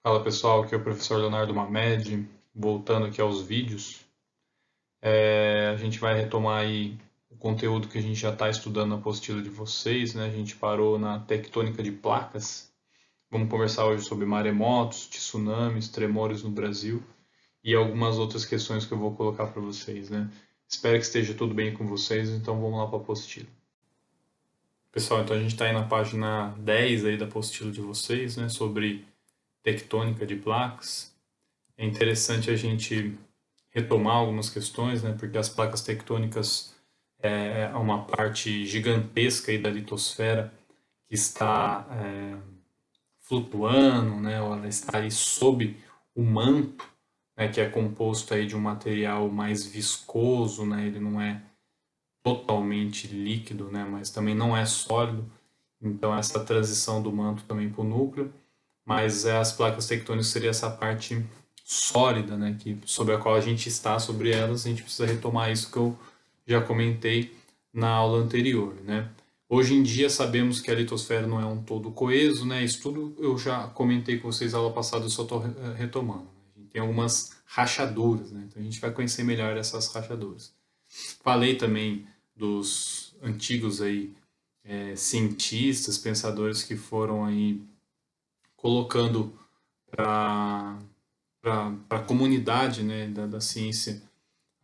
Fala pessoal, aqui é o professor Leonardo Mamed, voltando aqui aos vídeos. A gente vai retomar aí o conteúdo que a gente já está estudando na apostila de vocês, né? A gente parou na tectônica de placas. Vamos conversar hoje sobre maremotos, tsunamis, tremores no Brasil e algumas outras questões que eu vou colocar para vocês, né? Espero que esteja tudo bem com vocês, então vamos lá para a apostila. Pessoal, então a gente está aí na página 10 aí da apostila de vocês, né? Sobre tectônica de placas. É interessante a gente retomar algumas questões, né, porque as placas tectônicas é uma parte gigantesca aí da litosfera que está flutuando, né, ou ela está aí sob o manto, né, que é composto aí de um material mais viscoso, né, ele não é totalmente líquido, né, mas também não é sólido. Então essa transição do manto também para o núcleo, mas as placas tectônicas seria essa parte sólida, né, que sobre a qual a gente está sobre elas, a gente precisa retomar isso que eu já comentei na aula anterior, né? Hoje em dia sabemos que a litosfera não é um todo coeso, né? Isso tudo eu já comentei com vocês na aula passada, eu só estou retomando. A gente tem algumas rachaduras, né? Então a gente vai conhecer melhor essas rachaduras. Falei também dos antigos aí cientistas, pensadores que foram aí colocando para a comunidade, né, da ciência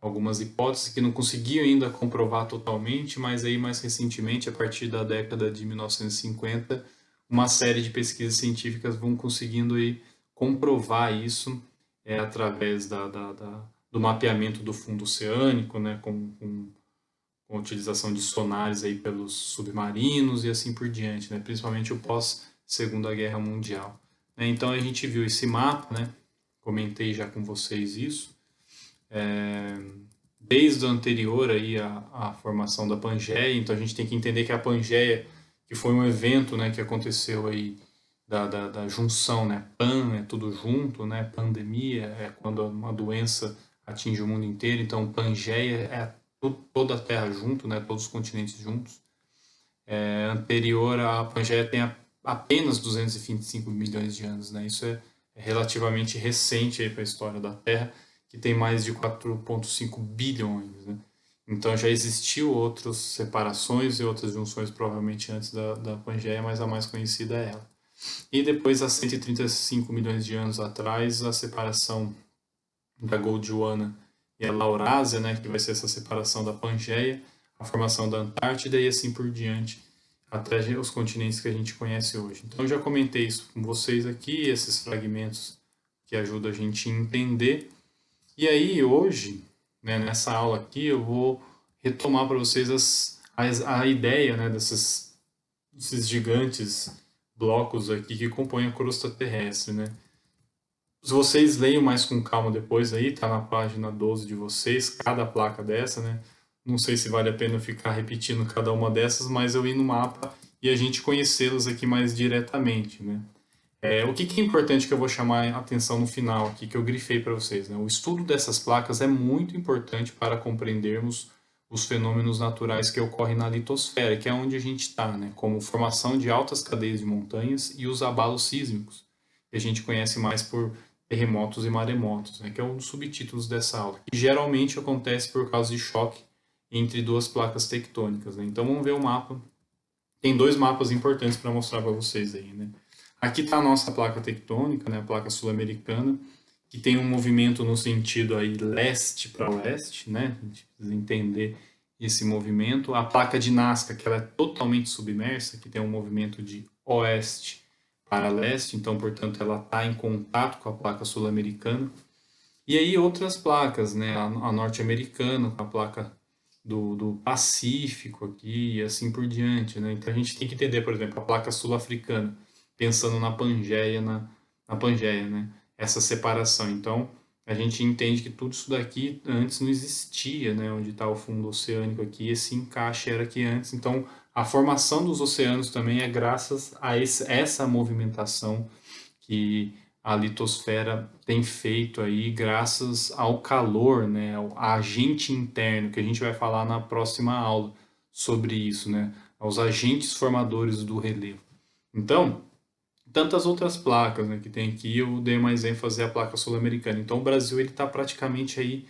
algumas hipóteses que não conseguiam ainda comprovar totalmente, mas aí mais recentemente, a partir da década de 1950, uma série de pesquisas científicas vão conseguindo aí comprovar isso através do mapeamento do fundo oceânico, né, com a utilização de sonares aí pelos submarinos e assim por diante, né, principalmente o pós Segunda Guerra Mundial. Então a gente viu esse mapa, né, comentei já com vocês isso, desde o anterior aí à formação da Pangeia. Então a gente tem que entender que a Pangeia, que foi um evento, né, que aconteceu aí da junção, né, pan é tudo junto, né, pandemia é quando uma doença atinge o mundo inteiro. Então Pangeia é toda a Terra junto, né, todos os continentes juntos. Anterior à Pangeia tem apenas 225 milhões de anos, né? Isso é relativamente recente para a história da Terra, que tem mais de 4,5 bilhões, né? Então já existiu outras separações e outras junções provavelmente antes da Pangeia, mas a mais conhecida é ela. E depois, há 135 milhões de anos atrás, a separação da Gondwana e a Laurásia, né, que vai ser essa separação da Pangeia, a formação da Antártida e assim por diante, até os continentes que a gente conhece hoje. Então eu já comentei isso com vocês aqui, esses fragmentos que ajudam a gente a entender. E aí hoje, né, nessa aula aqui, eu vou retomar para vocês a ideia, né, desses gigantes blocos aqui que compõem a crosta terrestre, né? Se vocês leiam mais com calma depois aí, tá na página 12 de vocês, cada placa dessa, né? Não sei se vale a pena ficar repetindo cada uma dessas, mas eu ir no mapa e a gente conhecê-las aqui mais diretamente, né? O que é importante que eu vou chamar a atenção no final aqui, que eu grifei para vocês, né? O estudo dessas placas é muito importante para compreendermos os fenômenos naturais que ocorrem na litosfera, que é onde a gente está, né? Como formação de altas cadeias de montanhas e os abalos sísmicos, que a gente conhece mais por terremotos e maremotos, né? Que é um dos subtítulos dessa aula, que geralmente acontece por causa de choque entre duas placas tectônicas, né? Então vamos ver o mapa. Tem dois mapas importantes para mostrar para vocês aí, né? Aqui está a nossa placa tectônica, né, a placa sul-americana, que tem um movimento no sentido aí leste para oeste, né? A gente precisa entender esse movimento. A placa de Nazca, que ela é totalmente submersa, que tem um movimento de oeste para leste, então, portanto, ela está em contato com a placa sul-americana. E aí outras placas, né? A norte-americana, com a placa do Pacífico aqui e assim por diante, né? Então a gente tem que entender, por exemplo, a placa sul-africana, pensando na Pangeia, na Pangeia, né? Essa separação. Então a gente entende que tudo isso daqui antes não existia, né? Onde está o fundo oceânico aqui, esse encaixe era aqui antes. Então a formação dos oceanos também é graças a essa movimentação que a litosfera tem feito aí graças ao calor, né, ao agente interno, que a gente vai falar na próxima aula sobre isso, né, aos agentes formadores do relevo. Então, tantas outras placas, né, que tem aqui. Eu dei mais ênfase à placa sul-americana. Então o Brasil ele está praticamente aí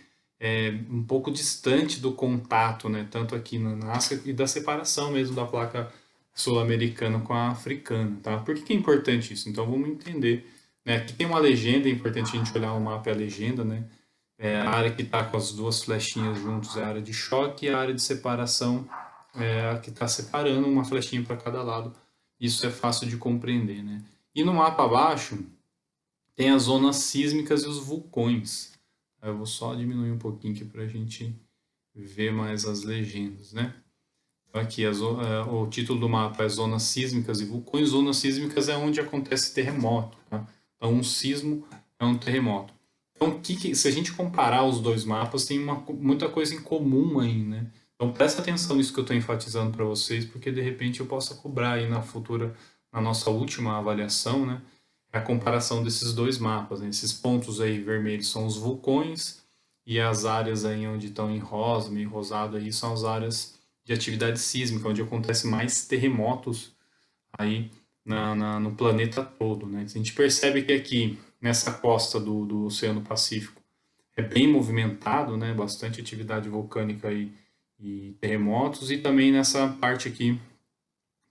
um pouco distante do contato, né, tanto aqui na África e da separação mesmo da placa sul-americana com a africana, tá? Por que que é importante isso? Então vamos entender, né? Aqui tem uma legenda, é importante a gente olhar o mapa e a legenda, né? A área que está com as duas flechinhas juntos é a área de choque e a área de separação é a que está separando uma flechinha para cada lado. Isso é fácil de compreender, né? E no mapa abaixo tem as zonas sísmicas e os vulcões. Eu vou só diminuir um pouquinho aqui para a gente ver mais as legendas, né? Então aqui o título do mapa é Zonas Sísmicas e Vulcões. Zonas sísmicas é onde acontece terremoto, tá? Então um sismo é um terremoto. Então se a gente comparar os dois mapas, tem muita coisa em comum aí, né? Então presta atenção nisso que eu estou enfatizando para vocês, porque de repente eu possa cobrar aí na nossa última avaliação, né? A comparação desses dois mapas, né? Esses pontos aí vermelhos são os vulcões e as áreas aí onde estão em rosa, meio rosado aí, são as áreas de atividade sísmica, onde acontece mais terremotos aí no planeta todo, né? A gente percebe que aqui, nessa costa do Oceano Pacífico, é bem movimentado, né? Bastante atividade vulcânica e terremotos, e também nessa parte aqui,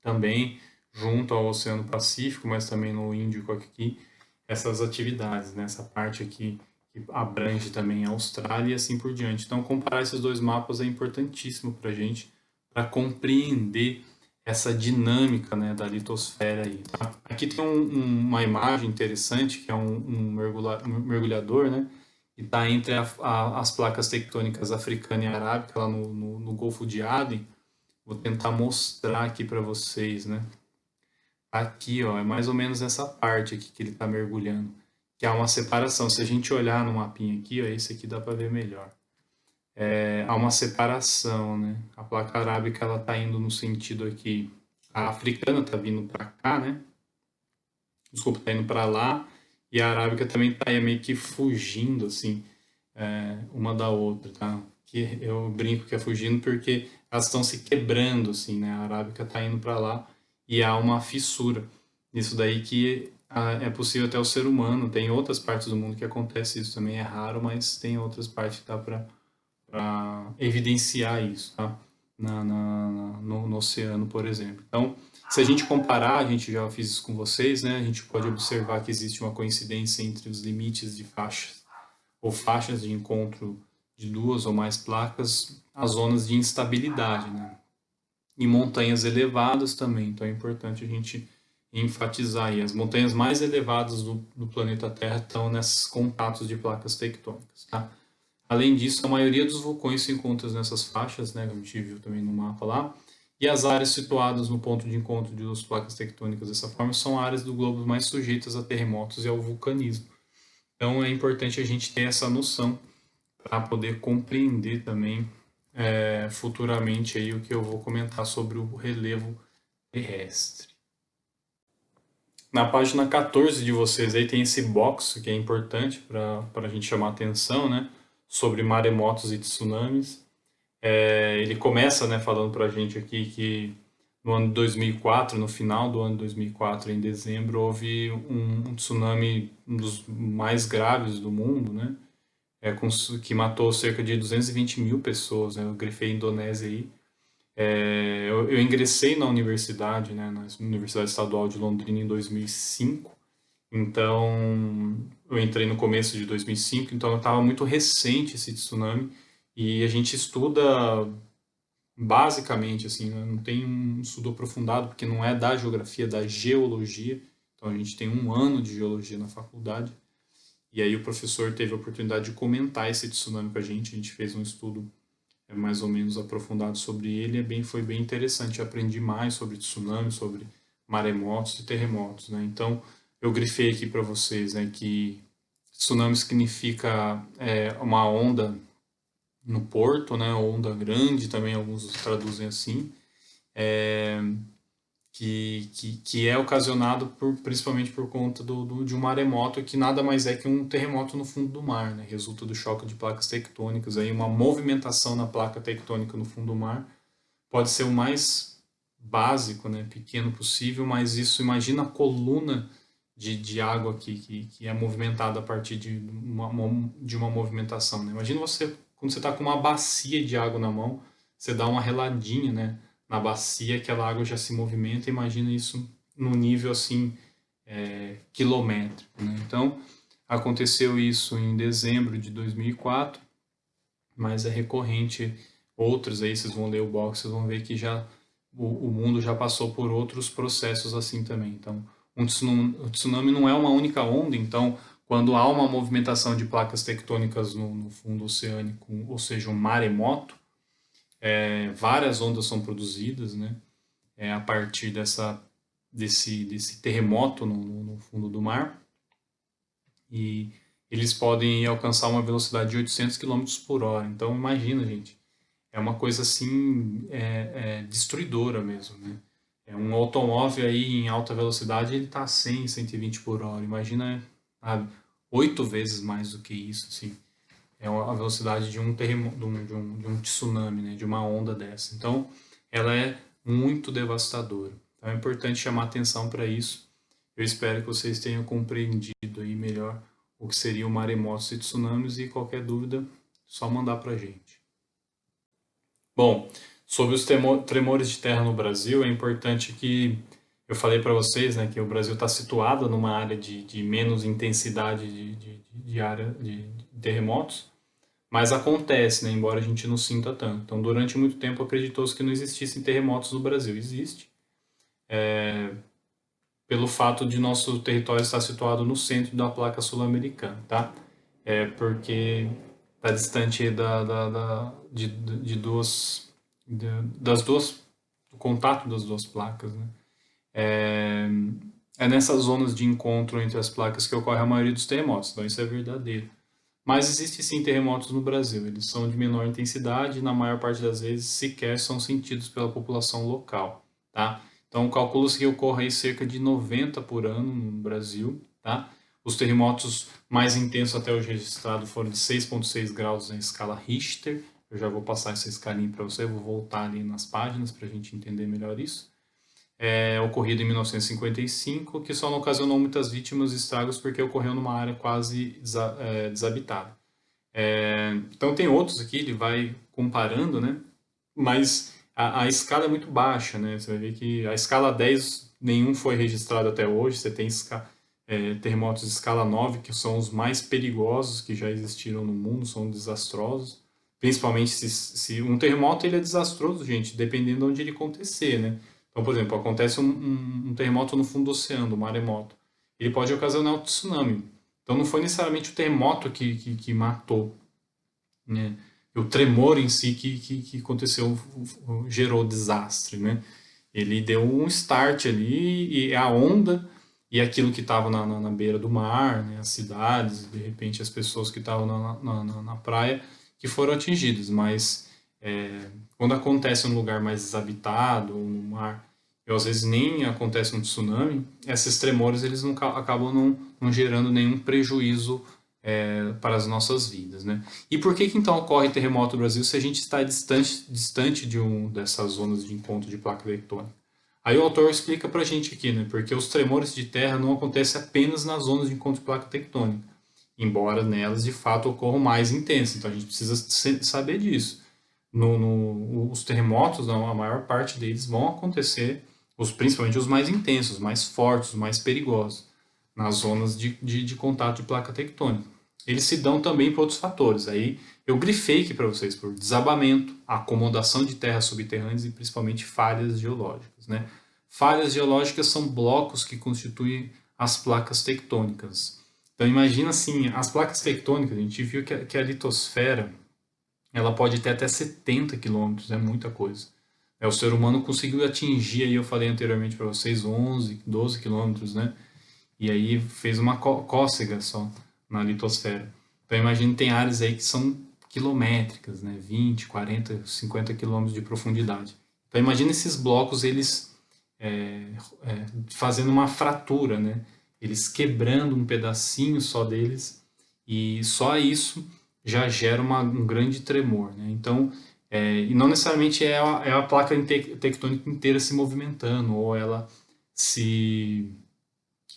também junto ao Oceano Pacífico, mas também no Índico aqui, essas atividades, né? Essa parte aqui que abrange também a Austrália e assim por diante. Então, comparar esses dois mapas é importantíssimo para a gente, para compreender essa dinâmica, né, da litosfera aí, tá? Aqui tem uma imagem interessante, que é um mergulhador, né, que está entre as placas tectônicas africana e arábica, lá no Golfo de Aden. Vou tentar mostrar aqui para vocês, né? Aqui, ó, é mais ou menos essa parte aqui que ele está mergulhando, que há uma separação. Se a gente olhar no mapinha aqui, ó, esse aqui dá para ver melhor. Há uma separação, né? A placa arábica ela está indo no sentido aqui, a africana está vindo para cá, né? Desculpa, está indo para lá, e a arábica também está meio que fugindo, assim, uma da outra, tá? Que eu brinco que é fugindo porque elas estão se quebrando, assim, né? A arábica está indo para lá e há uma fissura. Isso daí que é possível até o ser humano. Tem outras partes do mundo que acontece isso também, é raro, mas tem outras partes que dá para evidenciar isso, tá? No oceano, por exemplo. Então, se a gente comparar, a gente já fiz isso com vocês, né? A gente pode observar que existe uma coincidência entre os limites de faixas ou faixas de encontro de duas ou mais placas, as zonas de instabilidade, né? E montanhas elevadas também, então é importante a gente enfatizar aí. As montanhas mais elevadas do planeta Terra estão nesses contatos de placas tectônicas, tá? Além disso, a maioria dos vulcões se encontra nessas faixas, né, que a gente viu também no mapa lá, e as áreas situadas no ponto de encontro de duas placas tectônicas dessa forma são áreas do globo mais sujeitas a terremotos e ao vulcanismo. Então é importante a gente ter essa noção para poder compreender também futuramente aí o que eu vou comentar sobre o relevo terrestre. Na página 14 de vocês aí tem esse box que é importante para a gente chamar atenção, né, sobre maremotos e tsunamis. Ele começa, né, falando para a gente aqui que no ano de 2004, no final do ano de 2004, em dezembro, houve um tsunami, um dos mais graves do mundo, né, que matou cerca de 220 mil pessoas, né, eu grifei Indonésia aí. Eu ingressei na universidade, né, na Universidade Estadual de Londrina em 2005, então eu entrei no começo de 2005, então estava muito recente esse tsunami, e a gente estuda basicamente, assim, né, não tem um estudo aprofundado, porque não é da geografia, é da geologia, então a gente tem um ano de geologia na faculdade, e aí o professor teve a oportunidade de comentar esse tsunami com a gente fez um estudo mais ou menos aprofundado sobre ele, foi bem interessante, eu aprendi mais sobre tsunami, sobre maremotos e terremotos, né? Então, eu grifei aqui para vocês, né, que tsunami significa uma onda no porto, né, onda grande, também alguns traduzem assim, que é ocasionado principalmente por conta de um maremoto, que nada mais é que um terremoto no fundo do mar, né? Resulta do choque de placas tectônicas, aí uma movimentação na placa tectônica no fundo do mar. Pode ser o mais básico, né, pequeno possível, mas isso, imagina a coluna de água que é movimentada a partir de uma movimentação, né? Imagina você, quando você está com uma bacia de água na mão, você dá uma reladinha, né, na bacia, aquela água já se movimenta, imagina isso num nível assim, quilométrico, né? Então, aconteceu isso em dezembro de 2004, mas é recorrente. Outros aí, vocês vão ler o box, vocês vão ver que já o mundo já passou por outros processos assim também. Então, o tsunami não é uma única onda, então quando há uma movimentação de placas tectônicas no fundo oceânico, ou seja, um maremoto, várias ondas são produzidas, né? A partir desse terremoto no fundo do mar, e eles podem alcançar uma velocidade de 800 quilômetros por hora. Então imagina, gente, é uma coisa assim, destruidora mesmo, né? É um automóvel aí em alta velocidade, ele está a 100, 120 por hora. Imagina, sabe, 8 vezes mais do que isso, assim. É a velocidade de um terremoto, de um tsunami, né? De uma onda dessa. Então, ela é muito devastadora. Então, é importante chamar atenção para isso. Eu espero que vocês tenham compreendido aí melhor o que seriam maremotos e tsunamis, e qualquer dúvida, só mandar para a gente. Bom, sobre os tremores de terra no Brasil, é importante que eu falei para vocês, né, que o Brasil está situado numa área de menos intensidade de área de terremotos, mas acontece, né, embora a gente não sinta tanto. Então, durante muito tempo acreditou-se que não existissem terremotos no Brasil. Existe, pelo fato de nosso território estar situado no centro da placa sul-americana, tá? Porque está distante de duas, das duas, do contato das duas placas, né? É, é nessas zonas de encontro entre as placas que ocorre a maioria dos terremotos, então isso é verdadeiro. Mas existem sim terremotos no Brasil, eles são de menor intensidade e na maior parte das vezes sequer são sentidos pela população local, tá? Então calcula-se que ocorre aí cerca de 90 por ano no Brasil, tá? Os terremotos mais intensos até hoje registrados foram de 6,6 graus na escala Richter. Eu já vou passar essa escalinha para você, vou voltar ali nas páginas para a gente entender melhor isso. Ocorrido em 1955, que só não ocasionou muitas vítimas e estragos porque ocorreu numa área quase desabitada. Então tem outros aqui, ele vai comparando, né? Mas a escala é muito baixa, né? Você vai ver que a escala 10 nenhum foi registrado até hoje. Você tem terremotos de escala 9, que são os mais perigosos que já existiram no mundo, são desastrosos. Principalmente se um terremoto ele é desastroso, gente, dependendo de onde ele acontecer, né? Então, por exemplo, acontece um terremoto no fundo do oceano, um maremoto. Ele pode ocasionar um tsunami. Então não foi necessariamente o terremoto que matou, né? O tremor em si que aconteceu gerou desastre, né? Ele deu um start ali, e a onda e aquilo que estava na beira do mar, né? As cidades, de repente as pessoas que estavam na praia que foram atingidas, mas quando acontece em um lugar mais desabitado, no mar, e às vezes nem acontece um tsunami, esses tremores eles não, acabam não gerando nenhum prejuízo para as nossas vidas, né? E por que então ocorre terremoto no Brasil se a gente está distante dessas zonas de encontro de placa tectônica? Aí o autor explica para a gente aqui, né? Porque os tremores de terra não acontecem apenas nas zonas de encontro de placa tectônica, embora nelas de fato ocorram mais intensas. Então a gente precisa saber disso. Os terremotos, a maior parte deles vão acontecer, principalmente os mais intensos, mais fortes, os mais perigosos, nas zonas de contato de placa tectônica. Eles se dão também por outros fatores. Aí eu grifei aqui para vocês por desabamento, acomodação de terras subterrâneas e principalmente falhas geológicas, né? Falhas geológicas são blocos que constituem as placas tectônicas. Então imagina assim, as placas tectônicas, a gente viu que a litosfera ela pode ter até 70 quilômetros, é muita coisa. O ser humano conseguiu atingir, aí eu falei anteriormente para vocês, 11, 12 quilômetros, né? E aí fez uma cócega só na litosfera. Então imagina, tem áreas aí que são quilométricas, né? 20, 40, 50 quilômetros de profundidade. Então imagina esses blocos, eles fazendo uma fratura, né? Eles quebrando um pedacinho só deles, e só isso já gera um grande tremor, né? Então, e não necessariamente é a placa tectônica inteira se movimentando, ou ela se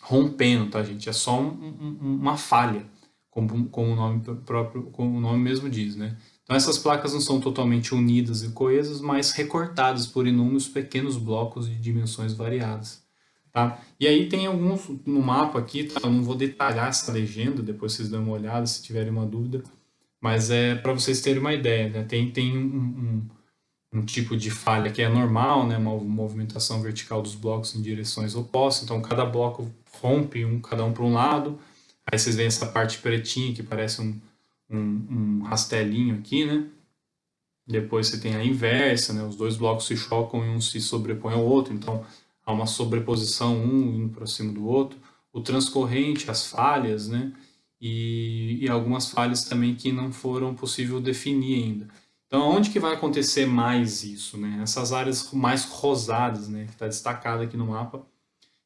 rompendo, tá, gente? É só uma falha, como o nome próprio, como o nome mesmo diz, né? Então essas placas não são totalmente unidas e coesas, mas recortadas por inúmeros pequenos blocos de dimensões variadas. Tá? E aí tem alguns no mapa aqui, tá? Eu não vou detalhar essa legenda, depois vocês dão uma olhada se tiverem uma dúvida, mas é para vocês terem uma ideia, né? Tem um tipo de falha que é normal, né? Uma movimentação vertical dos blocos em direções opostas, então cada bloco rompe cada um para um lado, aí vocês veem essa parte pretinha que parece um rastelinho aqui, né? Depois você tem a inversa, né? Os dois blocos se chocam e um se sobrepõe ao outro, então há uma sobreposição, um indo para cima do outro. O transcorrente, as falhas, né? E algumas falhas também que não foram possível definir ainda. Então, onde que vai acontecer mais isso, né? Essas áreas mais rosadas, né? Que está destacado aqui no mapa,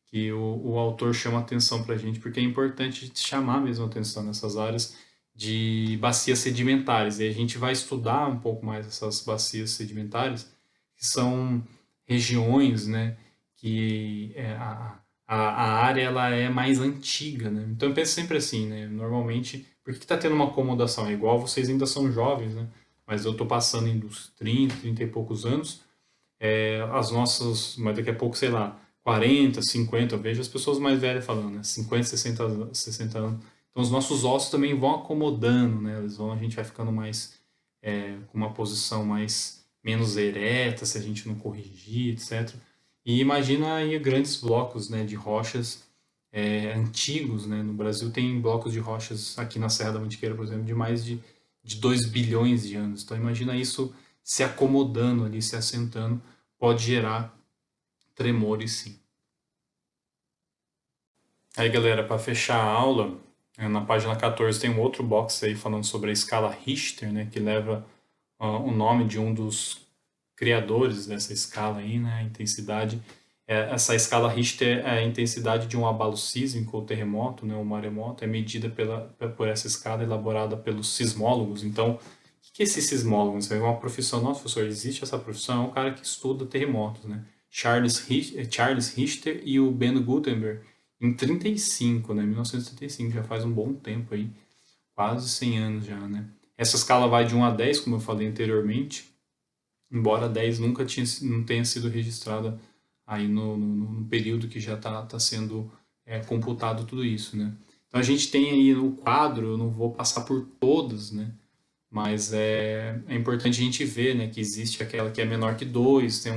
que o autor chama atenção para a gente, porque é importante chamar mesmo atenção nessas áreas de bacias sedimentares. E a gente vai estudar um pouco mais essas bacias sedimentares, que são regiões, né, que a área ela é mais antiga, né? Então eu penso sempre assim, né? Normalmente, por que está tendo uma acomodação? É igual vocês ainda são jovens, né? Mas eu estou passando dos 30, 30 e poucos anos, as nossas, mas daqui a pouco, sei lá, 40, 50, eu vejo as pessoas mais velhas falando, né? 50, 60 anos. Então os nossos ossos também vão acomodando, né? A gente vai ficando mais, com uma posição mais, menos ereta, se a gente não corrigir, etc. E imagina aí grandes blocos, né, de rochas antigos, né? No Brasil tem blocos de rochas aqui na Serra da Mantiqueira, por exemplo, de mais de 2 bilhões de anos. Então imagina isso se acomodando ali, se assentando, pode gerar tremores sim. Aí galera, para fechar a aula, na página 14 tem um outro box aí falando sobre a escala Richter, né, que leva o nome de um dos criadores dessa escala aí, né, a intensidade. Essa escala Richter é a intensidade de um abalo sísmico ou terremoto, né, ou maremoto, é medida por essa escala elaborada pelos sismólogos. Então, o que é esse sismólogo? Isso é uma profissão, nossa, professor, existe essa profissão, é um cara que estuda terremotos, né? Charles Richter e o Ben Gutenberg, em 35, né, 1935, já faz um bom tempo aí, quase 100 anos já, né? Essa escala vai de 1 a 10, como eu falei anteriormente, embora 10 nunca não tenha sido registrada aí no período que já está sendo computado tudo isso, né? Então a gente tem aí no quadro, eu não vou passar por todas, né? Mas é importante a gente ver, né, que existe aquela que é menor que 2, tem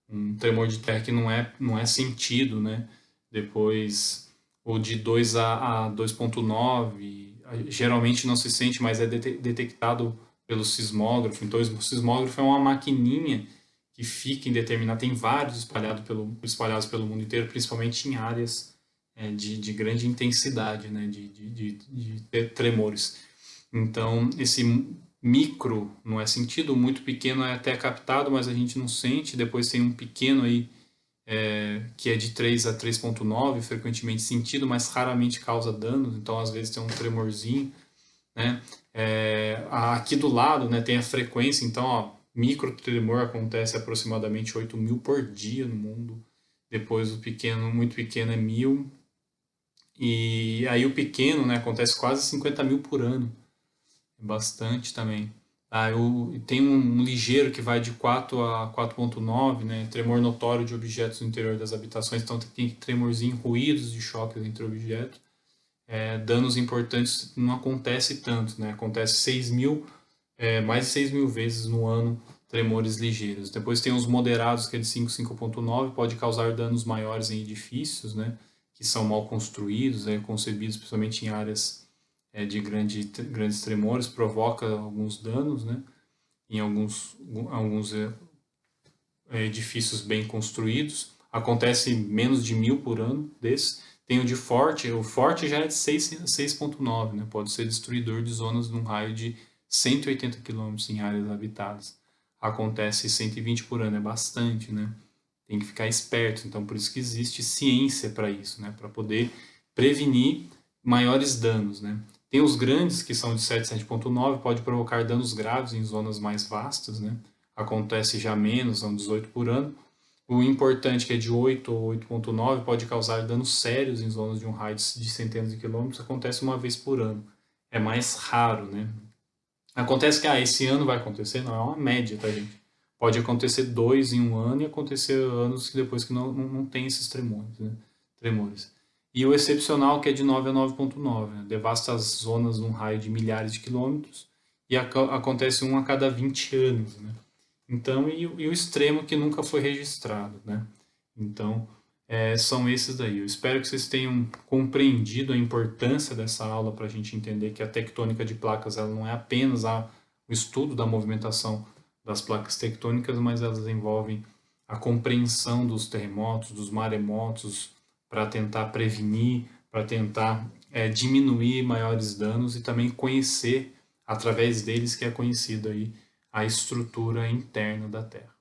um tremor de terra que não é sentido, né? Depois o de 2 a 2,9 geralmente não se sente, mas é detectado pelo sismógrafo. Então o sismógrafo é uma maquininha que fica em determinado, tem vários espalhados pelo mundo inteiro, principalmente em áreas de grande intensidade, né, de tremores. Então, esse micro não é sentido, o muito pequeno é até captado, mas a gente não sente. Depois tem um pequeno aí, que é de 3 a 3,9, frequentemente sentido, mas raramente causa danos. Então, às vezes tem um tremorzinho, né? Aqui do lado, né, tem a frequência. Então, ó, micro tremor acontece aproximadamente 8.000 por dia no mundo. Depois o pequeno, muito pequeno, é 1.000. E aí o pequeno, né, acontece quase 50.000 por ano. Bastante também. Tem um ligeiro que vai de 4 a 4,9, né? Tremor notório de objetos no interior das habitações. Então tem tremorzinho, ruídos de choque entre objetos. Danos importantes não acontece tanto, né? Acontece 6.000, mais de 6.000 vezes no ano, tremores ligeiros. Depois tem os moderados, que é de 5, 5,9, pode causar danos maiores em edifícios, né? Que são mal construídos, concebidos principalmente em áreas de grandes tremores, provoca alguns danos, né, em alguns edifícios bem construídos. Acontece menos de 1.000 por ano desses. Tem o forte já é de 6,9, né, pode ser destruidor de zonas num raio de 180 quilômetros em áreas habitadas. Acontece 120 por ano, é bastante, né? Tem que ficar esperto, então por isso que existe ciência para isso, né, para poder prevenir maiores danos, né? Tem os grandes, que são de 7, 7,9, pode provocar danos graves em zonas mais vastas, né? Acontece já menos, são 18 por ano. O importante, que é de 8 ou 8,9, pode causar danos sérios em zonas de um raio de centenas de quilômetros, acontece uma vez por ano. É mais raro, né? Acontece que, esse ano vai acontecer, não é uma média, tá, gente? Pode acontecer 2 em um ano e acontecer anos que depois que não tem esses tremores, né? Tremores. E o excepcional, que é de 9 a 9,9, né? Devasta as zonas num raio de milhares de quilômetros e acontece um a cada 20 anos, né? Então, e o extremo que nunca foi registrado, né? Então, são esses daí. Eu espero que vocês tenham compreendido a importância dessa aula para a gente entender que a tectônica de placas ela não é apenas o estudo da movimentação das placas tectônicas, mas elas envolvem a compreensão dos terremotos, dos maremotos, para tentar prevenir, para tentar diminuir maiores danos e também conhecer, através deles que é conhecido aí, a estrutura interna da Terra.